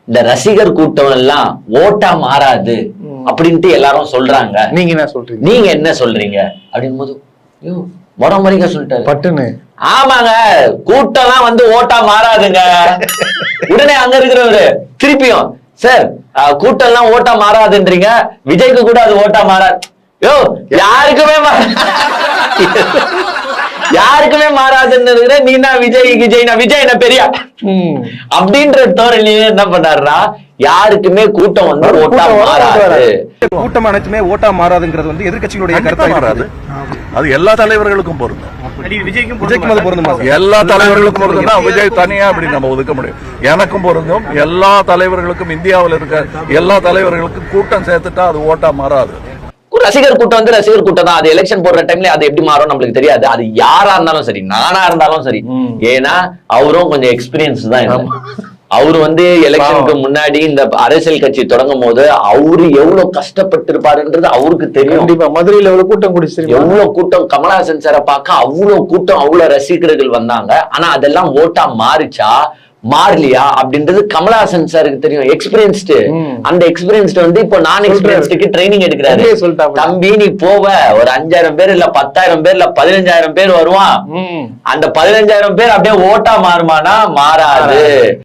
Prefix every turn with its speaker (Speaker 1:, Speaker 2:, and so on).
Speaker 1: இந்த ரசிகர் கூட்டம் எல்லாம் ஓட்டா மாறாது அப்படின்ட்டு எல்லாரும் சொல்றாங்க.
Speaker 2: நீங்க என்ன சொல்றீங்க?
Speaker 1: நீங்க என்ன சொல்றீங்க அப்படின் போது முறைக்க சொல்லிட்டாரு
Speaker 2: பட்டுன்னு.
Speaker 1: ஆமாங்க, கூட்டம்லாம் வந்து ஓட்டா மாறாதுங்க. உடனே அங்க இருக்கிறவரு திருப்பியும், சார் கூட்டம் எல்லாம் ஓட்டா மாறாதுன்றீங்க, விஜய்க்கு கூட அது ஓட்டா மாறாது. யோ யாருக்குமே யாருக்குமே மாறாதுன்னு நீ நான் விஜய் நான் பெரியா அப்படின்ற தோரணியே என்ன பண்ணாருன்னா, யாருக்குமே கூட்டம் வந்து ஓட்டா மாறாது.
Speaker 3: கூட்டம் அனைத்துமே ஓட்டா மாறாதுங்கிறது வந்து எதிர்கட்சிகளுடைய கருத்தா மாறாது.
Speaker 4: அது எல்லா தலைவர்களுக்கும் பொருந்தும்.
Speaker 3: விஜய்க்கும் அது பொருந்துமா?
Speaker 4: எல்லா தலைவர்களுக்கும் பொருந்தும். விஜய் தனியா அப்படி நம்ம ஒதுக்க முடியும். எனக்கும் பொருந்தும். எல்லா தலைவர்களுக்கும், இந்தியாவில் இருக்க எல்லா தலைவர்களுக்கும் கூட்டம் சேர்த்துட்டா அது ஓட்டா மாறாது.
Speaker 1: ரசிகர் கூட்டம் வந்து ரசிகர் கூட்டம் தான். அது எலெக்ஷன் போடுற டைம்ல அது எப்படி மாறும் நம்மளுக்கு தெரியாது. அது யாரா இருந்தாலும் சரி, நானா இருந்தாலும் சரி. ஏன்னா அவரும் கொஞ்சம் எக்ஸ்பீரியன்ஸ் தான். அவரு வந்து எலெக்ஷனுக்கு முன்னாடி இந்த அரசியல் கட்சி தொடங்கும் போது அவரு எவ்வளவு கஷ்டப்பட்டு இருப்பாருன்றது அவருக்கு தெரியும்.
Speaker 2: கண்டிப்பா மதுரையில எவ்வளவு கூட்டம் கூடிச்சு,
Speaker 1: எவ்வளவு கூட்டம். கமலஹாசன் சாரை பார்க்க அவ்வளவு கூட்டம், அவ்வளவு ரசிகர்கள் வந்தாங்க. ஆனா அதெல்லாம் ஓட்டா மாறிச்சா மாறலையா அப்படின்றது கமலஹாசன் சாருக்கு தெரியும். எக்ஸ்பீரியன்ஸ்டு. அந்த எக்ஸ்பீரியன்ஸ்டு வந்து இப்போ நான் எக்ஸ்பீரியன்ஸ்டுக்கு ட்ரைனிங் எடுக்கிறாரு. தம்பி நீ போவ, ஒரு 5000 பேர் இல்ல 10,000 பேர் இல்ல 15,000 பேர் வருவான். அந்த 15,000 பேர் அப்படியே ஓட்டா மாறுமானா மாறாது.